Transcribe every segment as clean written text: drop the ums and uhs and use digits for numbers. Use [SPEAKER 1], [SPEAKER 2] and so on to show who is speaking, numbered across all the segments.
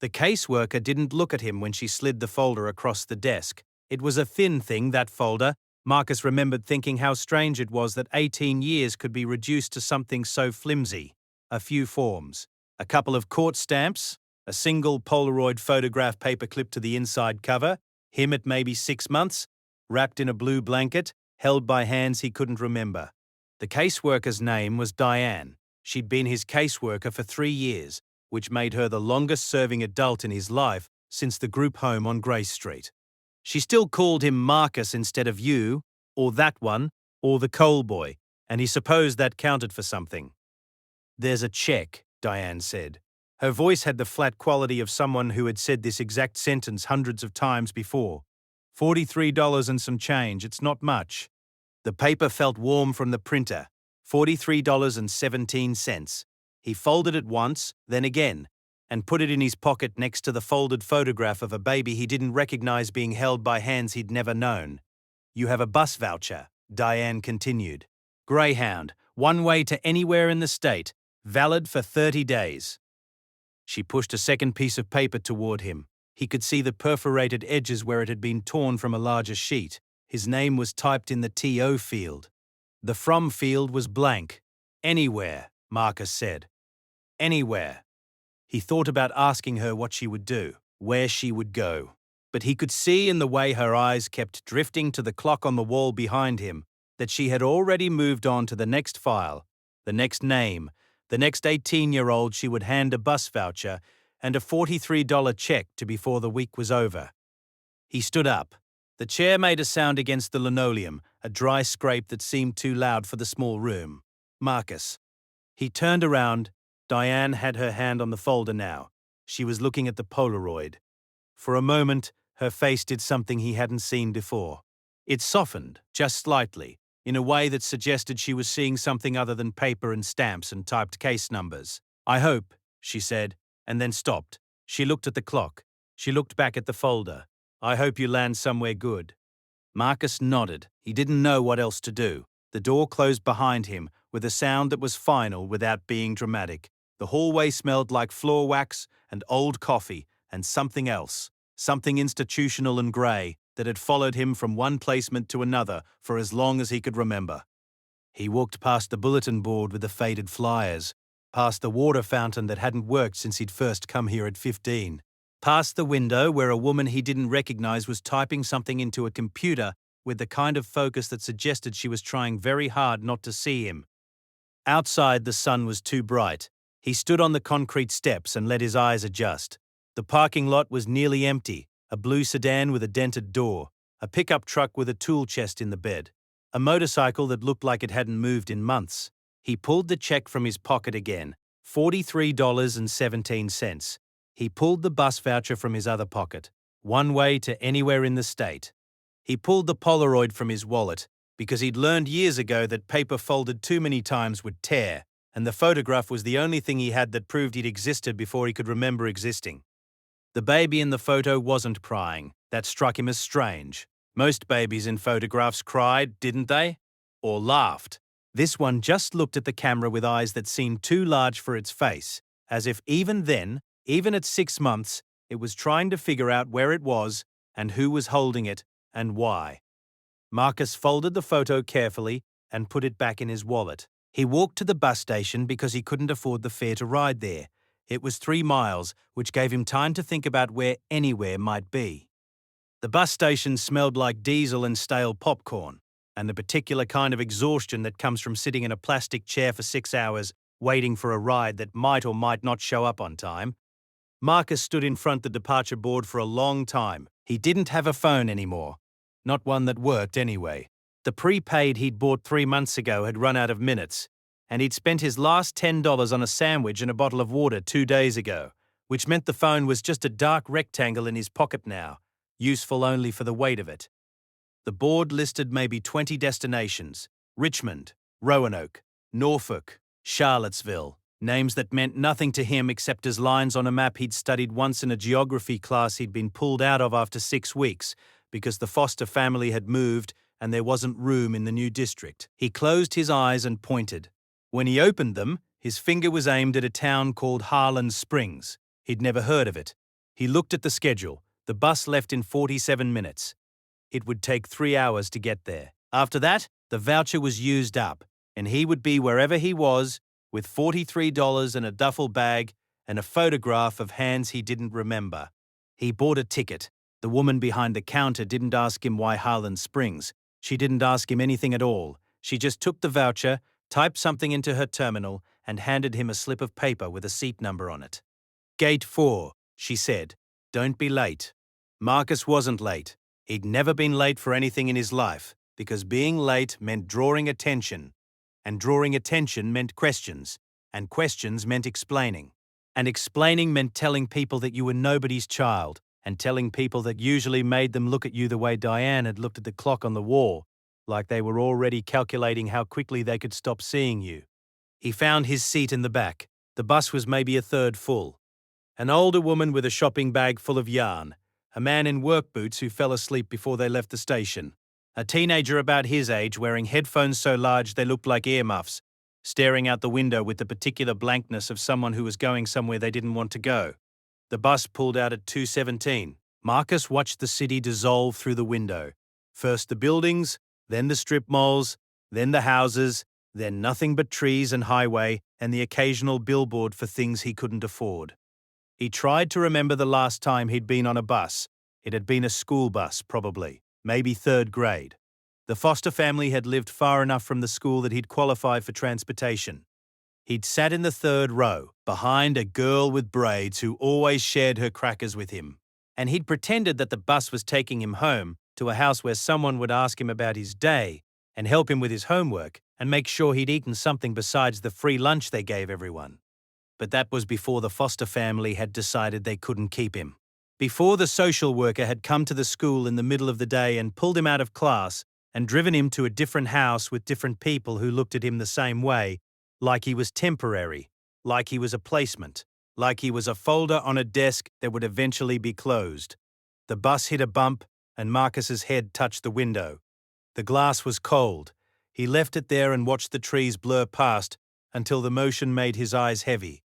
[SPEAKER 1] The caseworker didn't look at him when she slid the folder across the desk. It was a thin thing, that folder. Marcus remembered thinking how strange it was that 18 years could be reduced to something so flimsy. A few forms, a couple of court stamps, a single Polaroid photograph paper clipped to the inside cover, him at maybe 6 months, wrapped in a blue blanket, held by hands he couldn't remember. The caseworker's name was Diane. She'd been his caseworker for 3 years, which made her the longest-serving adult in his life since the group home on Grace Street. She still called him Marcus instead of you, or that one, or the coal boy, and he supposed that counted for something. "There's a check," Diane said. Her voice had the flat quality of someone who had said this exact sentence hundreds of times before. $43 and some change, it's not much. The paper felt warm from the printer. $43.17. He folded it once, then again, and put it in his pocket next to the folded photograph of a baby he didn't recognize being held by hands he'd never known. "You have a bus voucher," Diane continued. "Greyhound, one way to anywhere in the state, valid for 30 days. She pushed a second piece of paper toward him. He could see the perforated edges where it had been torn from a larger sheet. His name was typed in the TO field. The from field was blank. "Anywhere," Marcus said. "Anywhere." He thought about asking her what she would do, where she would go. But he could see in the way her eyes kept drifting to the clock on the wall behind him that she had already moved on to the next file, the next name, the next 18-year-old she would hand a bus voucher and a $43 check to before the week was over. He stood up. The chair made a sound against the linoleum, a dry scrape that seemed too loud for the small room. "Marcus." He turned around. Diane had her hand on the folder now. She was looking at the Polaroid. For a moment, her face did something he hadn't seen before. It softened, just slightly, in a way that suggested she was seeing something other than paper and stamps and typed case numbers. "I hope," she said, and then stopped. She looked at the clock. She looked back at the folder. "I hope you land somewhere good." Marcus nodded. He didn't know what else to do. The door closed behind him with a sound that was final without being dramatic. The hallway smelled like floor wax and old coffee and something else, something institutional and grey that had followed him from one placement to another for as long as he could remember. He walked past the bulletin board with the faded flyers, past the water fountain that hadn't worked since he'd first come here at 15, past the window where a woman he didn't recognize was typing something into a computer with the kind of focus that suggested she was trying very hard not to see him. Outside, the sun was too bright. He stood on the concrete steps and let his eyes adjust. The parking lot was nearly empty, a blue sedan with a dented door, a pickup truck with a tool chest in the bed, a motorcycle that looked like it hadn't moved in months. He pulled the check from his pocket again, $43.17. He pulled the bus voucher from his other pocket, one way to anywhere in the state. He pulled the Polaroid from his wallet, because he'd learned years ago that paper folded too many times would tear, and the photograph was the only thing he had that proved he'd existed before he could remember existing. The baby in the photo wasn't crying. That struck him as strange. Most babies in photographs cried, didn't they? Or laughed. This one just looked at the camera with eyes that seemed too large for its face, as if even then, even at 6 months, it was trying to figure out where it was and who was holding it and why. Marcus folded the photo carefully and put it back in his wallet. He walked to the bus station because he couldn't afford the fare to ride there. It was 3 miles, which gave him time to think about where anywhere might be. The bus station smelled like diesel and stale popcorn, and the particular kind of exhaustion that comes from sitting in a plastic chair for 6 hours, waiting for a ride that might or might not show up on time. Marcus stood in front of the departure board for a long time. He didn't have a phone anymore. Not one that worked anyway. The prepaid he'd bought 3 months ago had run out of minutes, and he'd spent his last $10 on a sandwich and a bottle of water 2 days ago, which meant the phone was just a dark rectangle in his pocket now, useful only for the weight of it. The board listed maybe 20 destinations: Richmond, Roanoke, Norfolk, Charlottesville, names that meant nothing to him except as lines on a map he'd studied once in a geography class he'd been pulled out of after 6 weeks because the foster family had moved and there wasn't room in the new district. He closed his eyes and pointed. When he opened them, his finger was aimed at a town called Harland Springs. He'd never heard of it. He looked at the schedule. The bus left in 47 minutes. It would take 3 hours to get there. After that, the voucher was used up, and he would be wherever he was with $43 and a duffel bag and a photograph of hands he didn't remember. He bought a ticket. The woman behind the counter didn't ask him why Harland Springs. She didn't ask him anything at all. She just took the voucher, typed something into her terminal, and handed him a slip of paper with a seat number on it. Gate 4, she said. Don't be late. Marcus wasn't late. He'd never been late for anything in his life, because being late meant drawing attention, and drawing attention meant questions, and questions meant explaining. And explaining meant telling people that you were nobody's child, and telling people that usually made them look at you the way Diane had looked at the clock on the wall, like they were already calculating how quickly they could stop seeing you. He found his seat in the back. The bus was maybe a third full. An older woman with a shopping bag full of yarn, a man in work boots who fell asleep before they left the station, a teenager about his age wearing headphones so large they looked like earmuffs, staring out the window with the particular blankness of someone who was going somewhere they didn't want to go. The bus pulled out at 2:17. Marcus watched the city dissolve through the window. First the buildings, then the strip malls, then the houses, then nothing but trees and highway and the occasional billboard for things he couldn't afford. He tried to remember the last time he'd been on a bus. It had been a school bus, probably, maybe third grade. The foster family had lived far enough from the school that he'd qualified for transportation. He'd sat in the third row, behind a girl with braids who always shared her crackers with him. And he'd pretended that the bus was taking him home to a house where someone would ask him about his day and help him with his homework and make sure he'd eaten something besides the free lunch they gave everyone. But that was before the foster family had decided they couldn't keep him. Before the social worker had come to the school in the middle of the day and pulled him out of class and driven him to a different house with different people who looked at him the same way, like he was temporary, like he was a placement, like he was a folder on a desk that would eventually be closed. The bus hit a bump and Marcus's head touched the window. The glass was cold. He left it there and watched the trees blur past until the motion made his eyes heavy.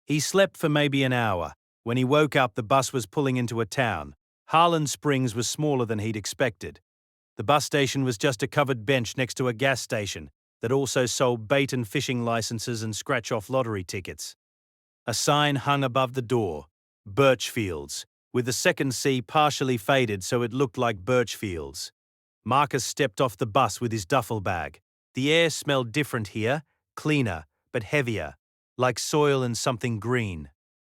[SPEAKER 1] He slept for maybe an hour. When he woke up, the bus was pulling into a town. Harland Springs was smaller than he'd expected. The bus station was just a covered bench next to a gas station that also sold bait and fishing licenses and scratch-off lottery tickets. A sign hung above the door, Birchfields, with the second C partially faded so it looked like Birchfields. Marcus stepped off the bus with his duffel bag. The air smelled different here, cleaner, but heavier, like soil and something green.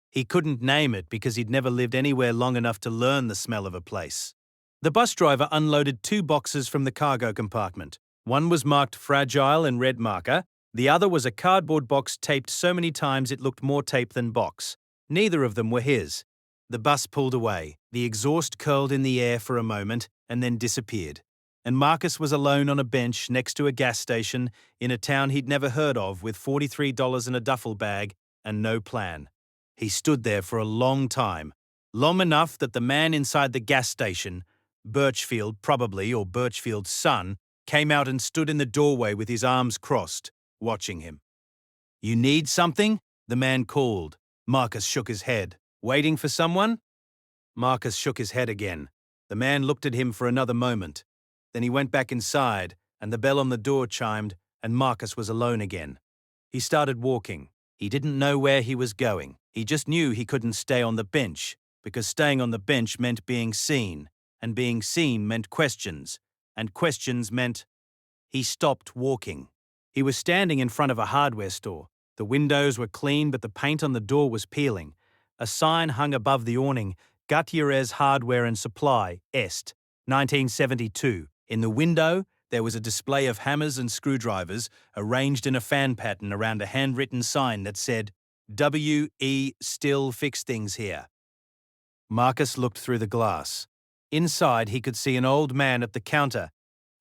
[SPEAKER 1] He couldn't name it because he'd never lived anywhere long enough to learn the smell of a place. The bus driver unloaded 2 boxes from the cargo compartment. One was marked fragile in red marker. The other was a cardboard box taped so many times it looked more tape than box. Neither of them were his. The bus pulled away. The exhaust curled in the air for a moment and then disappeared. And Marcus was alone on a bench next to a gas station in a town he'd never heard of with $43 in a duffel bag and no plan. He stood there for a long time, long enough that the man inside the gas station, Birchfield probably, or Birchfield's son, came out and stood in the doorway with his arms crossed, watching him. "You need something?" the man called. Marcus shook his head. "Waiting for someone?" Marcus shook his head again. The man looked at him for another moment. Then he went back inside, and the bell on the door chimed, and Marcus was alone again. He started walking. He didn't know where he was going. He just knew he couldn't stay on the bench, because staying on the bench meant being seen, and being seen meant questions, and questions meant... He stopped walking. He was standing in front of a hardware store. The windows were clean, but the paint on the door was peeling. A sign hung above the awning, Gutierrez Hardware and Supply, Est, 1972. In the window, there was a display of hammers and screwdrivers arranged in a fan pattern around a handwritten sign that said, W.E. Still Fix Things Here. Marcus looked through the glass. Inside, he could see an old man at the counter,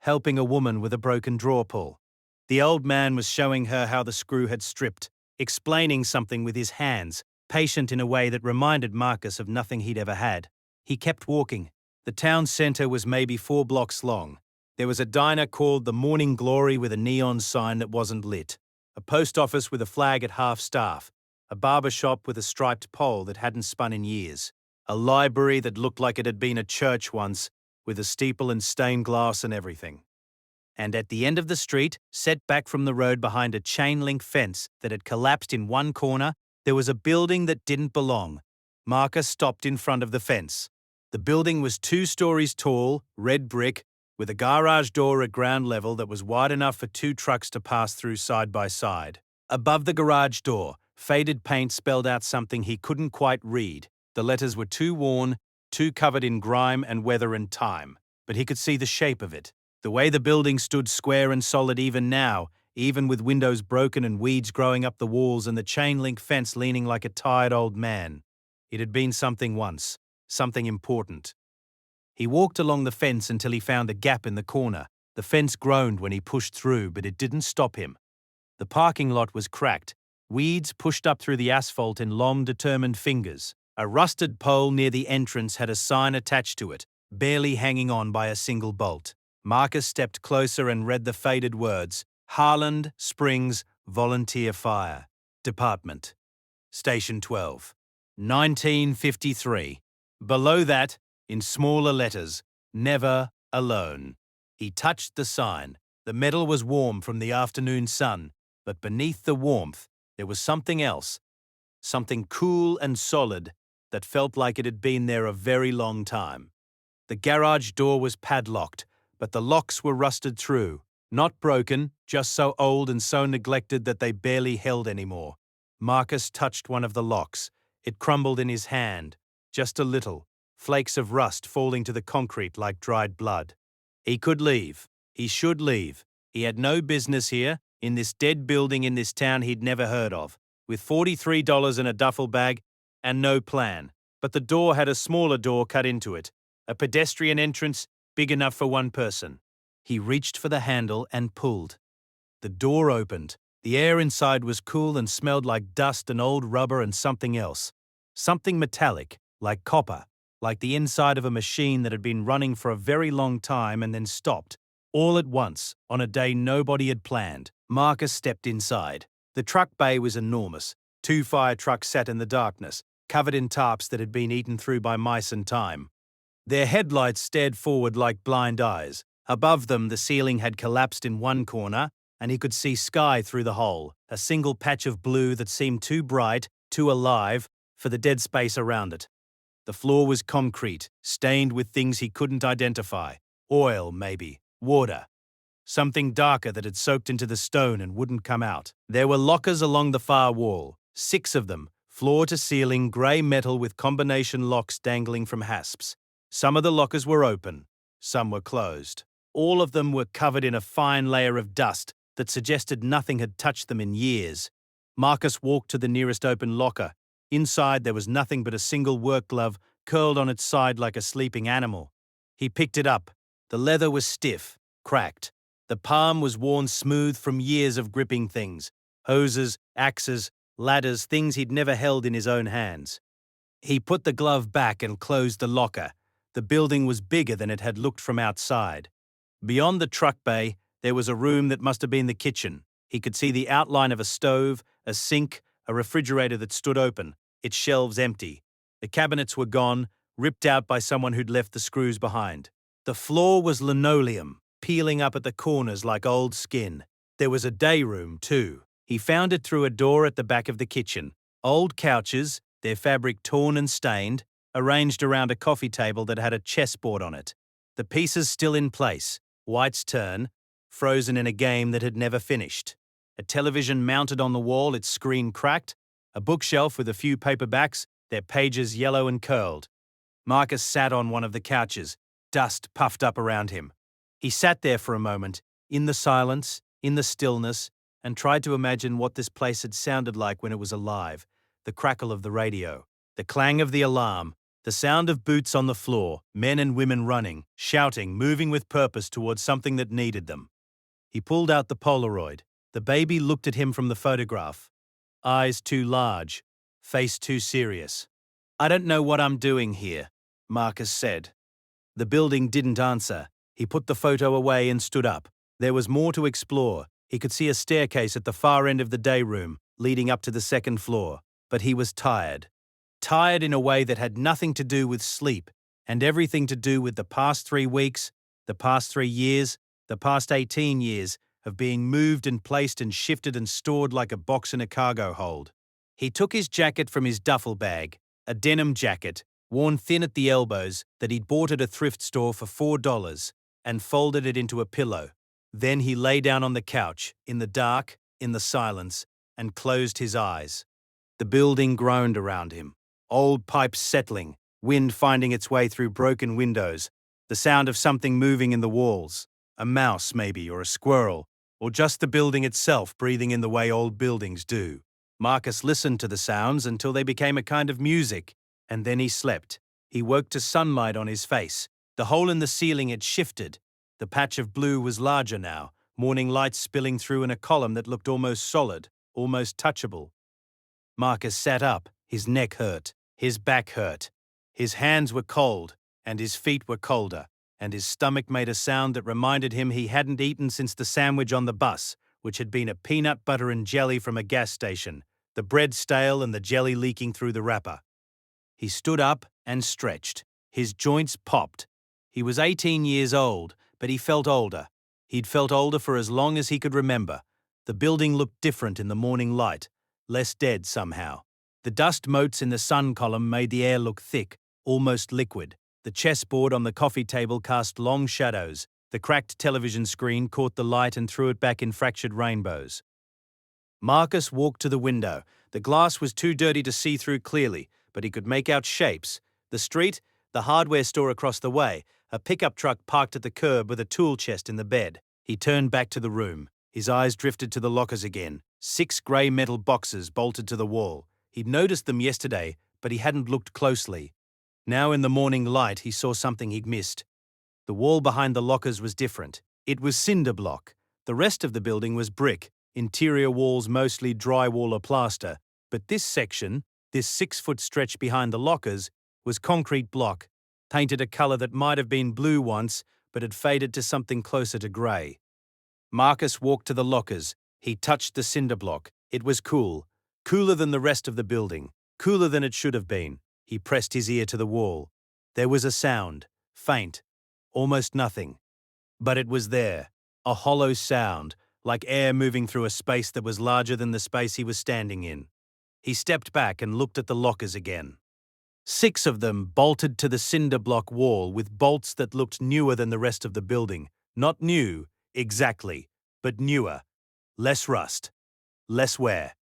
[SPEAKER 1] helping a woman with a broken drawer pull. The old man was showing her how the screw had stripped, explaining something with his hands, patient in a way that reminded Marcus of nothing he'd ever had. He kept walking. The town center was maybe 4 blocks long. There was a diner called the Morning Glory with a neon sign that wasn't lit, a post office with a flag at half-staff, a barber shop with a striped pole that hadn't spun in years. A library that looked like it had been a church once, with a steeple and stained glass and everything. And at the end of the street, set back from the road behind a chain-link fence that had collapsed in one corner, there was a building that didn't belong. Marcus stopped in front of the fence. The building was 2 stories tall, red brick, with a garage door at ground level that was wide enough for 2 trucks to pass through side by side. Above the garage door, faded paint spelled out something he couldn't quite read. The letters were too worn, too covered in grime and weather and time, but he could see the shape of it. The way the building stood square and solid even now, even with windows broken and weeds growing up the walls and the chain-link fence leaning like a tired old man. It had been something once, something important. He walked along the fence until he found a gap in the corner. The fence groaned when he pushed through, but it didn't stop him. The parking lot was cracked. Weeds pushed up through the asphalt in long, determined fingers. A rusted pole near the entrance had a sign attached to it, barely hanging on by a single bolt. Marcus stepped closer and read the faded words, Harland Springs Volunteer Fire Department. Station 12. 1953. Below that, in smaller letters, Never Alone. He touched the sign. The metal was warm from the afternoon sun, but beneath the warmth, there was something else. Something cool and solid that felt like it had been there a very long time. The garage door was padlocked, but the locks were rusted through. Not broken, just so old and so neglected that they barely held anymore. Marcus touched one of the locks. It crumbled in his hand, just a little, flakes of rust falling to the concrete like dried blood. He could leave. He should leave. He had no business here, in this dead building in this town he'd never heard of, with $43 in a duffel bag and no plan. But the door had a smaller door cut into it, a pedestrian entrance big enough for one person. He reached for the handle and pulled. The door opened. The air inside was cool and smelled like dust and old rubber and something else. Something metallic, like copper, like the inside of a machine that had been running for a very long time and then stopped, all at once, on a day nobody had planned. Marcus stepped inside. The truck bay was enormous. 2 fire trucks sat in the darkness, covered in tarps that had been eaten through by mice and time. Their headlights stared forward like blind eyes. Above them, the ceiling had collapsed in one corner, and he could see sky through the hole, a single patch of blue that seemed too bright, too alive, for the dead space around it. The floor was concrete, stained with things he couldn't identify. Oil, maybe. Water. Something darker that had soaked into the stone and wouldn't come out. There were lockers along the far wall, 6 of them, floor to ceiling, grey metal with combination locks dangling from hasps. Some of the lockers were open, some were closed. All of them were covered in a fine layer of dust that suggested nothing had touched them in years. Marcus walked to the nearest open locker. Inside there was nothing but a single work glove curled on its side like a sleeping animal. He picked it up. The leather was stiff, cracked. The palm was worn smooth from years of gripping things. Hoses, axes, ladders, things he'd never held in his own hands. He put the glove back and closed the locker. The building was bigger than it had looked from outside. Beyond the truck bay, there was a room that must have been the kitchen. He could see the outline of a stove, a sink, a refrigerator that stood open, its shelves empty. The cabinets were gone, ripped out by someone who'd left the screws behind. The floor was linoleum, peeling up at the corners like old skin. There was a day room, too. He found it through a door at the back of the kitchen. Old couches, their fabric torn and stained, arranged around a coffee table that had a chessboard on it. The pieces still in place. White's turn, frozen in a game that had never finished. A television mounted on the wall, its screen cracked. A bookshelf with a few paperbacks, their pages yellow and curled. Marcus sat on one of the couches, dust puffed up around him. He sat there for a moment, in the silence, in the stillness, and tried to imagine what this place had sounded like when it was alive. The crackle of the radio, the clang of the alarm, the sound of boots on the floor, men and women running, shouting, moving with purpose towards something that needed them. He pulled out the Polaroid. The baby looked at him from the photograph. Eyes too large, face too serious. "I don't know what I'm doing here," Marcus said. The building didn't answer. He put the photo away and stood up. There was more to explore. He could see a staircase at the far end of the day room, leading up to the second floor. But he was tired. tired in a way that had nothing to do with sleep and everything to do with the past 3 weeks, the past 3 years, the past 18 years of being moved and placed and shifted and stored like a box in a cargo hold. He took his jacket from his duffel bag, a denim jacket, worn thin at the elbows, that he'd bought at a thrift store for $4, and folded it into a pillow. Then he lay down on the couch, in the dark, in the silence, and closed his eyes. The building groaned around him. Old pipes settling, wind finding its way through broken windows, the sound of something moving in the walls, a mouse maybe, or a squirrel, or just the building itself breathing in the way old buildings do. Marcus listened to the sounds until they became a kind of music, and then he slept. He woke to sunlight on his face. The hole in the ceiling had shifted. The patch of blue was larger now, morning light spilling through in a column that looked almost solid, almost touchable. Marcus sat up. His neck hurt. His back hurt. His hands were cold, and his feet were colder, and his stomach made a sound that reminded him he hadn't eaten since the sandwich on the bus, which had been a peanut butter and jelly from a gas station, the bread stale and the jelly leaking through the wrapper. He stood up and stretched. His joints popped. He was 18 years old, but he felt older. He'd felt older for as long as he could remember. The building looked different in the morning light, less dead somehow. The dust motes in the sun column made the air look thick, almost liquid. The chessboard on the coffee table cast long shadows. The cracked television screen caught the light and threw it back in fractured rainbows. Marcus walked to the window. The glass was too dirty to see through clearly, but he could make out shapes. The street, the hardware store across the way, a pickup truck parked at the curb with a tool chest in the bed. He turned back to the room. His eyes drifted to the lockers again. 6 grey metal boxes bolted to the wall. He'd noticed them yesterday, but he hadn't looked closely. Now in the morning light, he saw something he'd missed. The wall behind the lockers was different. It was cinder block. The rest of the building was brick, interior walls mostly drywall or plaster, but this section, this 6-foot stretch behind the lockers, was concrete block, painted a colour that might have been blue once, but had faded to something closer to grey. Marcus walked to the lockers. He touched the cinder block. It was cool. Cooler than the rest of the building. Cooler than it should have been. He pressed his ear to the wall. There was a sound. Faint. Almost nothing. But it was there. A hollow sound, like air moving through a space that was larger than the space he was standing in. He stepped back and looked at the lockers again. 6 of them bolted to the cinder block wall with bolts that looked newer than the rest of the building. Not new, exactly, but newer. Less rust. Less wear.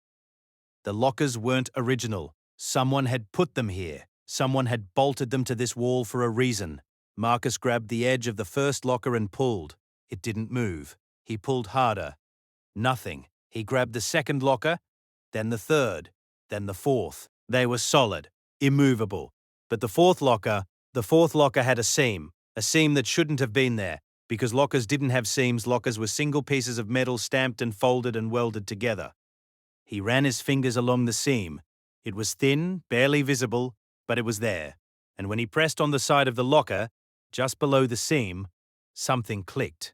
[SPEAKER 1] The lockers weren't original. Someone had put them here. Someone had bolted them to this wall for a reason. Marcus grabbed the edge of the first locker and pulled. It didn't move. He pulled harder. Nothing. He grabbed the second locker, then the third, then the fourth. They were solid, immovable. But the fourth locker had a seam that shouldn't have been there, because lockers didn't have seams. Lockers were single pieces of metal stamped and folded and welded together. He ran his fingers along the seam. It was thin, barely visible, but it was there. And when he pressed on the side of the locker, just below the seam, something clicked.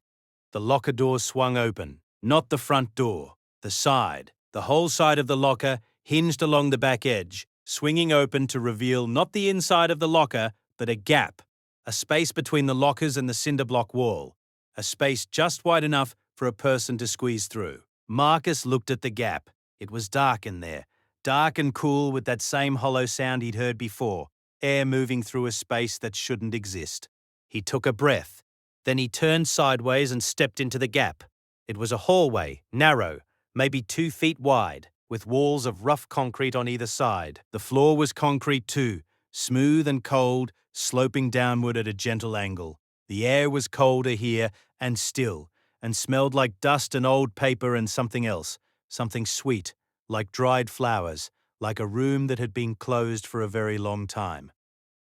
[SPEAKER 1] The locker door swung open. Not the front door, the side. The whole side of the locker hinged along the back edge, swinging open to reveal not the inside of the locker, but a gap, a space between the lockers and the cinder block wall, a space just wide enough for a person to squeeze through. Marcus looked at the gap. It was dark in there, dark and cool with that same hollow sound he'd heard before, air moving through a space that shouldn't exist. He took a breath. Then he turned sideways and stepped into the gap. It was a hallway, narrow, maybe 2 feet wide, with walls of rough concrete on either side. The floor was concrete too, smooth and cold, sloping downward at a gentle angle. The air was colder here and still, and smelled like dust and old paper and something else, something sweet, like dried flowers, like a room that had been closed for a very long time.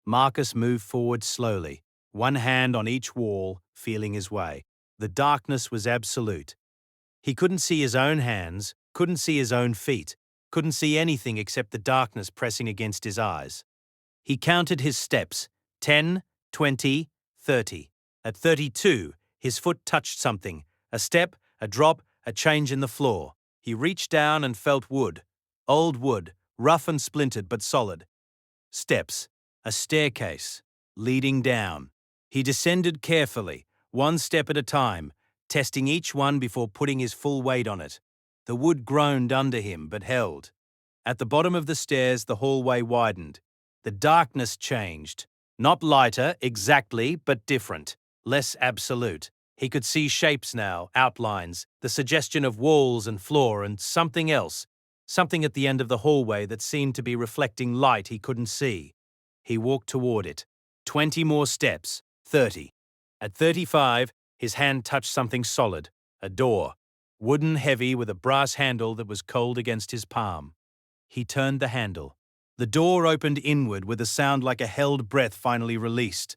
[SPEAKER 1] Marcus moved forward slowly, one hand on each wall, feeling his way. The darkness was absolute. He couldn't see his own hands, couldn't see his own feet, couldn't see anything except the darkness pressing against his eyes. He counted his steps, 10, 20, 30. At 32, his foot touched something, a step, a drop, a change in the floor. He reached down and felt wood, old wood, rough and splintered but solid. Steps. A staircase. Leading down. He descended carefully, one step at a time, testing each one before putting his full weight on it. The wood groaned under him, but held. At the bottom of the stairs, the hallway widened. The darkness changed. Not lighter, exactly, but different. Less absolute. He could see shapes now, outlines, the suggestion of walls and floor, and something else. Something at the end of the hallway that seemed to be reflecting light he couldn't see. He walked toward it. 20 more steps. 30. At 35, his hand touched something solid. A door. Wooden, heavy, with a brass handle that was cold against his palm. He turned the handle. The door opened inward with a sound like a held breath finally released.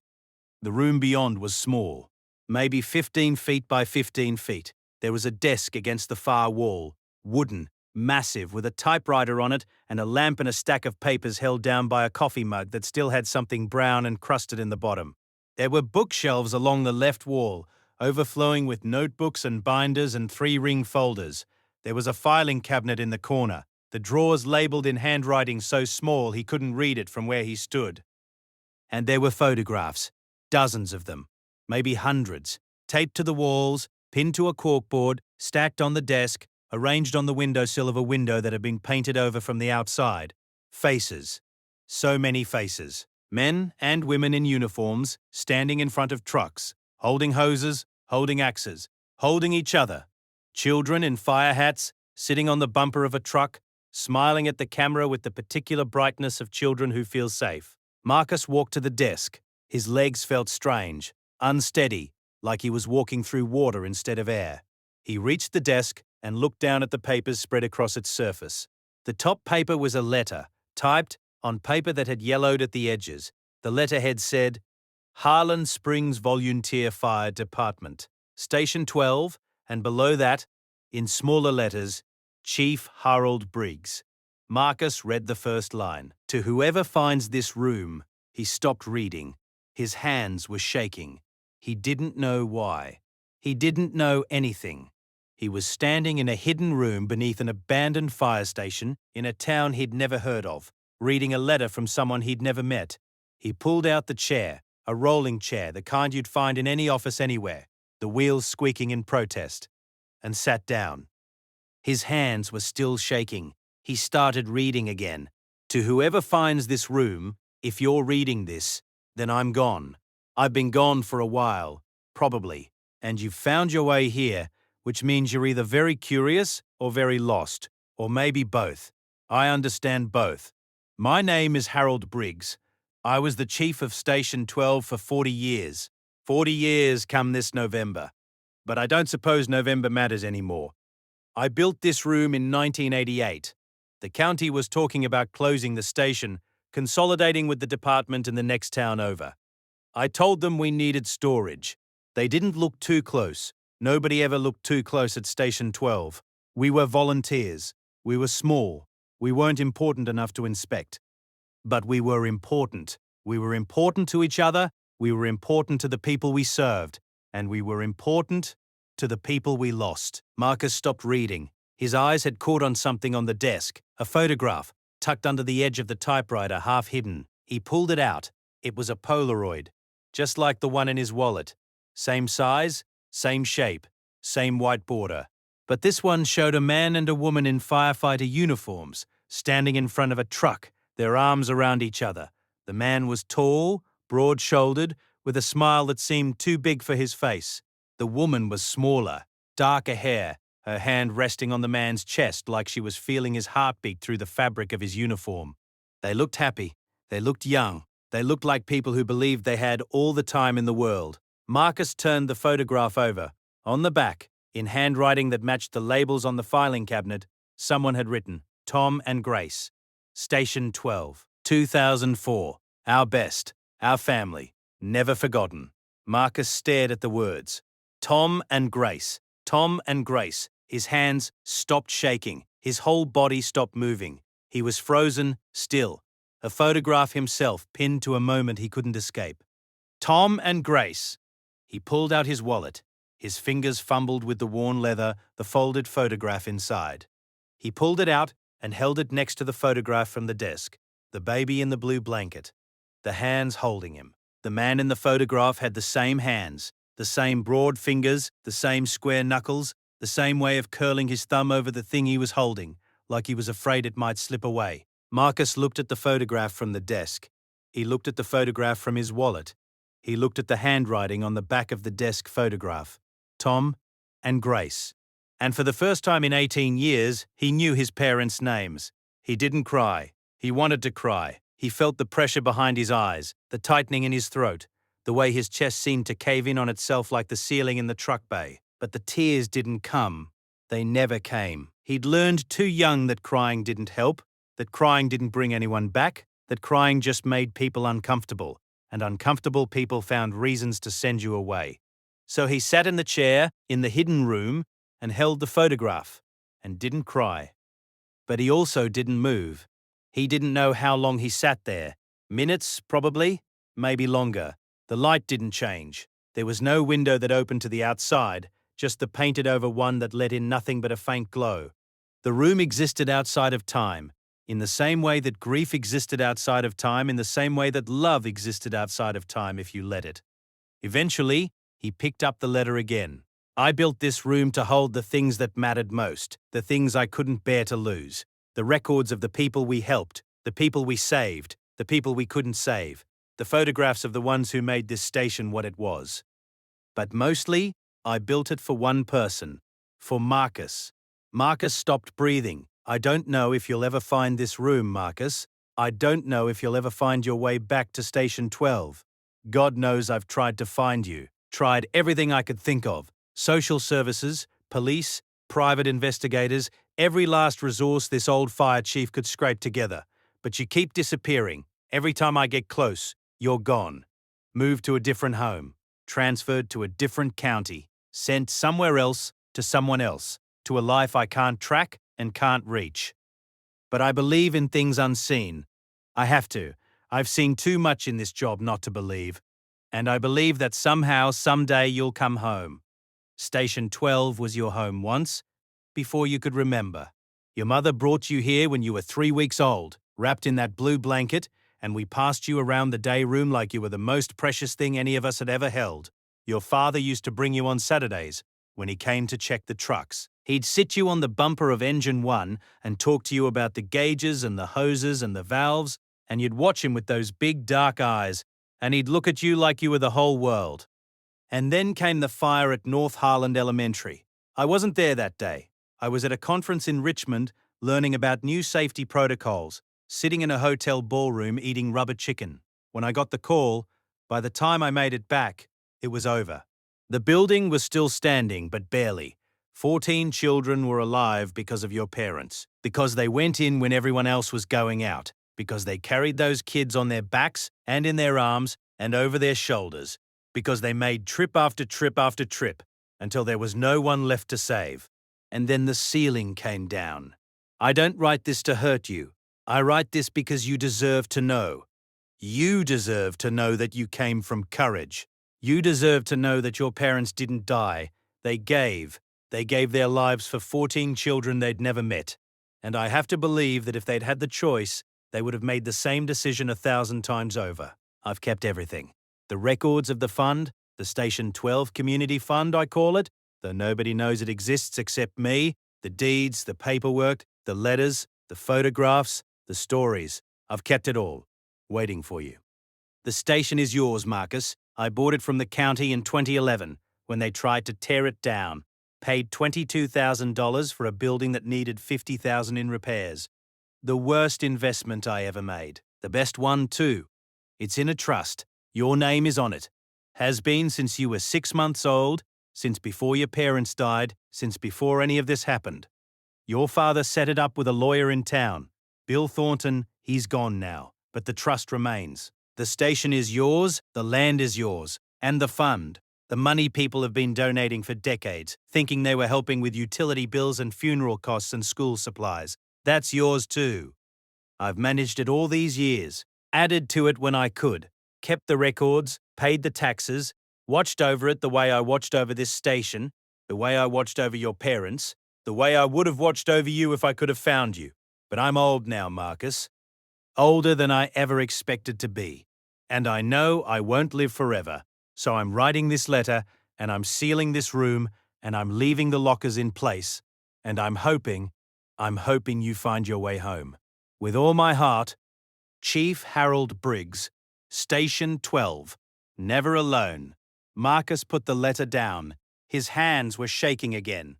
[SPEAKER 1] The room beyond was small, maybe 15 feet by 15 feet. There was a desk against the far wall, wooden, massive, with a typewriter on it and a lamp and a stack of papers held down by a coffee mug that still had something brown and crusted in the bottom. There were bookshelves along the left wall, overflowing with notebooks and binders and 3-ring folders. There was a filing cabinet in the corner, the drawers labeled in handwriting so small he couldn't read it from where he stood. And there were photographs, dozens of them, maybe hundreds, taped to the walls, pinned to a corkboard, stacked on the desk, arranged on the windowsill of a window that had been painted over from the outside. Faces. So many faces. Men and women in uniforms, standing in front of trucks, holding hoses, holding axes, holding each other. Children in fire hats, sitting on the bumper of a truck, smiling at the camera with the particular brightness of children who feel safe. Marcus walked to the desk. His legs felt strange, unsteady, like he was walking through water instead of air. He reached the desk and looked down at the papers spread across its surface. The top paper was a letter, typed on paper that had yellowed at the edges. The letterhead said, Harland Springs Volunteer Fire Department, Station 12, and below that, in smaller letters, Chief Harland Briggs. Marcus read the first line. To whoever finds this room. He stopped reading. His hands were shaking. He didn't know why. He didn't know anything. He was standing in a hidden room beneath an abandoned fire station in a town he'd never heard of, reading a letter from someone he'd never met. He pulled out the chair, a rolling chair, the kind you'd find in any office anywhere, the wheels squeaking in protest, and sat down. His hands were still shaking. He started reading again. To whoever finds this room, if you're reading this, then I'm gone. I've been gone for a while, probably, and you've found your way here, which means you're either very curious or very lost, or maybe both. I understand both. My name is Harland Briggs. I was the chief of Station 12 for 40 years. 40 years come this November. But I don't suppose November matters anymore. I built this room in 1988. The county was talking about closing the station, consolidating with the department in the next town over. I told them we needed storage. They didn't look too close. Nobody ever looked too close at Station 12. We were volunteers. We were small. We weren't important enough to inspect. But we were important. We were important to each other. We were important to the people we served. And we were important to the people we lost. Marcus stopped reading. His eyes had caught on something on the desk, a photograph, tucked under the edge of the typewriter, half hidden. He pulled it out. It was a Polaroid, just like the one in his wallet. Same size, same shape, same white border. But this one showed a man and a woman in firefighter uniforms, standing in front of a truck, their arms around each other. The man was tall, broad-shouldered, with a smile that seemed too big for his face. The woman was smaller, darker hair, her hand resting on the man's chest like she was feeling his heartbeat through the fabric of his uniform. They looked happy. They looked young. They looked like people who believed they had all the time in the world. Marcus turned the photograph over. On the back, in handwriting that matched the labels on the filing cabinet, someone had written, Tom and Grace. Station 12, 2004. Our best. Our family. Never forgotten. Marcus stared at the words. Tom and Grace. Tom and Grace. His hands stopped shaking. His whole body stopped moving. He was frozen, still. A photograph himself pinned to a moment he couldn't escape. Tom and Grace. He pulled out his wallet. His fingers fumbled with the worn leather, the folded photograph inside. He pulled it out and held it next to the photograph from the desk. The baby in the blue blanket. The hands holding him. The man in the photograph had the same hands, the same broad fingers, the same square knuckles, the same way of curling his thumb over the thing he was holding, like he was afraid it might slip away. Marcus looked at the photograph from the desk. He looked at the photograph from his wallet. He looked at the handwriting on the back of the desk photograph. Tom and Grace. And for the first time in 18 years, he knew his parents' names. He didn't cry. He wanted to cry. He felt the pressure behind his eyes, the tightening in his throat, the way his chest seemed to cave in on itself like the ceiling in the truck bay. But the tears didn't come. They never came. He'd learned too young that crying didn't help, that crying didn't bring anyone back, that crying just made people uncomfortable, and uncomfortable people found reasons to send you away. So he sat in the chair, in the hidden room, and held the photograph, and didn't cry. But he also didn't move. He didn't know how long he sat there. Minutes, probably, maybe longer. The light didn't change. There was no window that opened to the outside, just the painted-over one that let in nothing but a faint glow. The room existed outside of time, in the same way that grief existed outside of time, in the same way that love existed outside of time if you let it. Eventually, he picked up the letter again. I built this room to hold the things that mattered most, the things I couldn't bear to lose, the records of the people we helped, the people we saved, the people we couldn't save, the photographs of the ones who made this station what it was. But mostly, I built it for one person, for Marcus. Marcus stopped breathing. I don't know if you'll ever find this room, Marcus. I don't know if you'll ever find your way back to Station 12. God knows I've tried to find you, tried everything I could think of. Social services, police, private investigators, every last resource this old fire chief could scrape together. But you keep disappearing. Every time I get close, you're gone. Moved to a different home. Transferred to a different county. Sent somewhere else to someone else. To a life I can't track and can't reach. But I believe in things unseen. I have to. I've seen too much in this job not to believe. And I believe that somehow, someday you'll come home. Station 12 was your home once, before you could remember. Your mother brought you here when you were 3 weeks old, wrapped in that blue blanket, and we passed you around the day room like you were the most precious thing any of us had ever held. Your father used to bring you on Saturdays, when he came to check the trucks. He'd sit you on the bumper of Engine 1 and talk to you about the gauges and the hoses and the valves, and you'd watch him with those big dark eyes, and he'd look at you like you were the whole world. And then came the fire at North Harland Elementary. I wasn't there that day. I was at a conference in Richmond learning about new safety protocols, sitting in a hotel ballroom eating rubber chicken. When I got the call, by the time I made it back, it was over. The building was still standing, but barely. 14 children were alive because of your parents, because they went in when everyone else was going out, because they carried those kids on their backs and in their arms and over their shoulders, because they made trip after trip after trip until there was no one left to save. And then the ceiling came down. I don't write this to hurt you. I write this because you deserve to know. You deserve to know that you came from courage. You deserve to know that your parents didn't die. They gave their lives for 14 children they'd never met. And I have to believe that if they'd had the choice, they would have made the same decision 1,000 times over. I've kept everything. The records of the fund, the Station 12 Community Fund, I call it, though nobody knows it exists except me, the deeds, the paperwork, the letters, the photographs, the stories. I've kept it all, waiting for you. The station is yours, Marcus. I bought it from the county in 2011, when they tried to tear it down. Paid $22,000 for a building that needed $50,000 in repairs. The worst investment I ever made. The best one, too. It's in a trust. Your name is on it. Has been since you were 6 months old, since before your parents died, since before any of this happened. Your father set it up with a lawyer in town. Bill Thornton, he's gone now, but the trust remains. The station is yours, the land is yours, and the fund. The money people have been donating for decades, thinking they were helping with utility bills and funeral costs and school supplies. That's yours too. I've managed it all these years, added to it when I could, kept the records, paid the taxes, watched over it the way I watched over this station, the way I watched over your parents, the way I would have watched over you if I could have found you. But I'm old now, Marcus. older than I ever expected to be. And I know I won't live forever, so I'm writing this letter, and I'm sealing this room, and I'm leaving the lockers in place, and I'm hoping you find your way home. With all my heart, Chief Harold Briggs, Station 12, never alone. Marcus put the letter down. His hands were shaking again.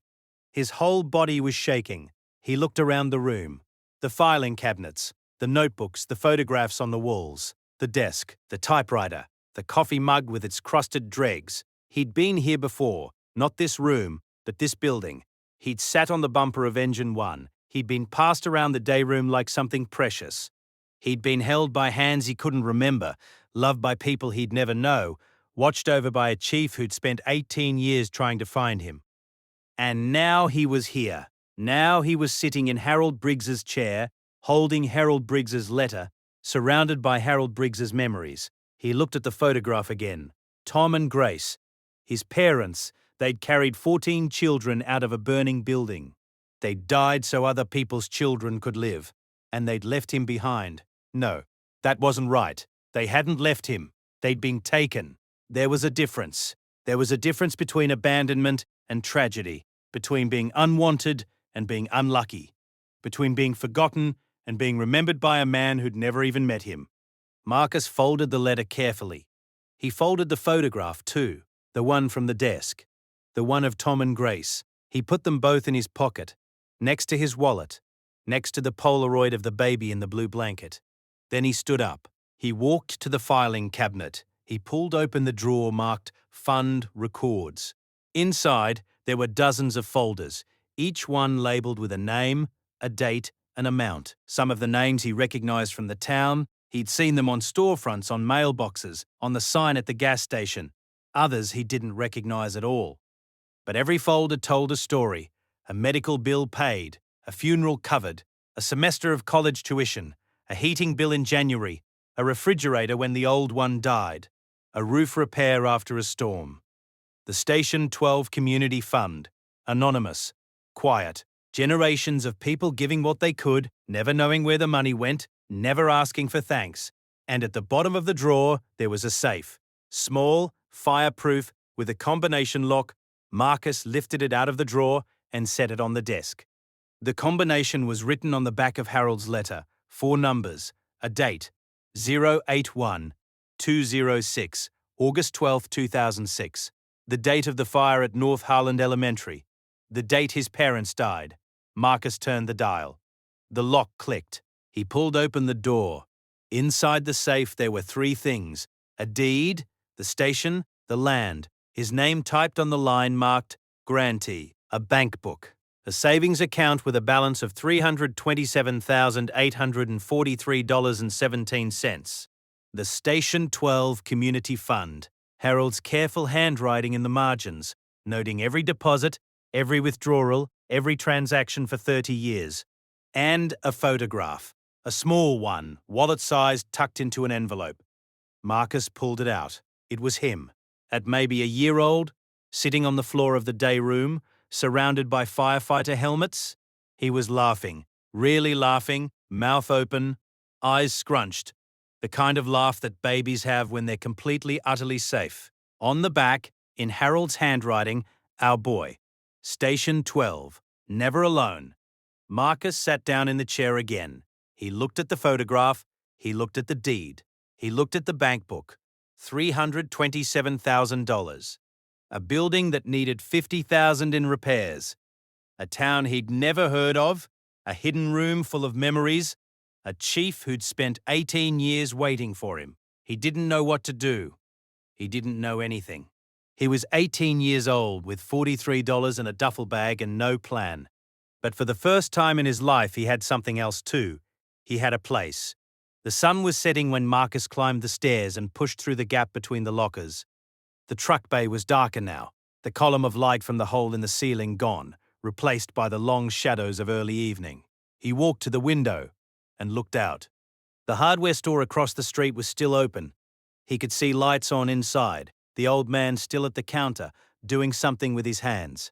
[SPEAKER 1] His whole body was shaking. He looked around the room. The filing cabinets, the notebooks, the photographs on the walls, the desk, the typewriter, the coffee mug with its crusted dregs. He'd been here before, not this room, but this building. He'd sat on the bumper of Engine 1. He'd been passed around the day room like something precious. He'd been held by hands he couldn't remember, loved by people he'd never know, watched over by a chief who'd spent 18 years trying to find him. And now he was here. Now he was sitting in Harold Briggs's chair, holding Harold Briggs's letter, surrounded by Harold Briggs's memories. He looked at the photograph again. Tom and Grace. His parents. They'd carried 14 children out of a burning building. They'd died so other people's children could live. And they'd left him behind. No, that wasn't right. They hadn't left him. They'd been taken. There was a difference. There was a difference between abandonment and tragedy, between being unwanted and being unlucky, between being forgotten and being remembered by a man who'd never even met him. Marcus folded the letter carefully. He folded the photograph too, the one from the desk, the one of Tom and Grace. He put them both in his pocket, next to his wallet, next to the Polaroid of the baby in the blue blanket. Then he stood up. He walked to the filing cabinet. He pulled open the drawer marked Fund Records. Inside, there were dozens of folders, each one labeled with a name, a date, an amount. Some of the names he recognized from the town. He'd seen them on storefronts, on mailboxes, on the sign at the gas station. Others he didn't recognize at all. But every folder told a story: a medical bill paid, a funeral covered, a semester of college tuition, a heating bill in January, a refrigerator when the old one died, a roof repair after a storm. The Station 12 Community Fund. Anonymous. Quiet. Generations of people giving what they could, never knowing where the money went, never asking for thanks. And at the bottom of the drawer, there was a safe. Small, fireproof, with a combination lock. Marcus lifted it out of the drawer and set it on the desk. The combination was written on the back of Harold's letter, 4 numbers, a date, 081-206, August 12, 2006. The date of the fire at North Harland Elementary. The date his parents died. Marcus turned the dial. The lock clicked. He pulled open the door. Inside the safe there were 3 things: a deed, the station, the land, his name typed on the line marked Grantee, a bank book, a savings account with a balance of $327,843.17. The Station 12 Community Fund. Harold's careful handwriting in the margins, noting every deposit, every withdrawal, every transaction for 30 years. And a photograph, a small one, wallet-sized, tucked into an envelope. Marcus pulled it out. It was him, at maybe a year old, sitting on the floor of the day room, surrounded by firefighter helmets. He was laughing, really laughing, mouth open, eyes scrunched. The kind of laugh that babies have when they're completely, utterly safe. On the back, in Harold's handwriting, our boy. Station 12. Never alone. Marcus sat down in the chair again. He looked at the photograph. He looked at the deed. He looked at the bank book. $327,000. A building that needed $50,000 in repairs. A town he'd never heard of. A hidden room full of memories. A chief who'd spent 18 years waiting for him. He didn't know what to do. He didn't know anything. He was 18 years old with $43 in a duffel bag and no plan. But for the first time in his life, he had something else too. He had a place. The sun was setting when Marcus climbed the stairs and pushed through the gap between the lockers. The truck bay was darker now, the column of light from the hole in the ceiling gone, replaced by the long shadows of early evening. He walked to the window and looked out. The hardware store across the street was still open. He could see lights on inside, the old man still at the counter, doing something with his hands.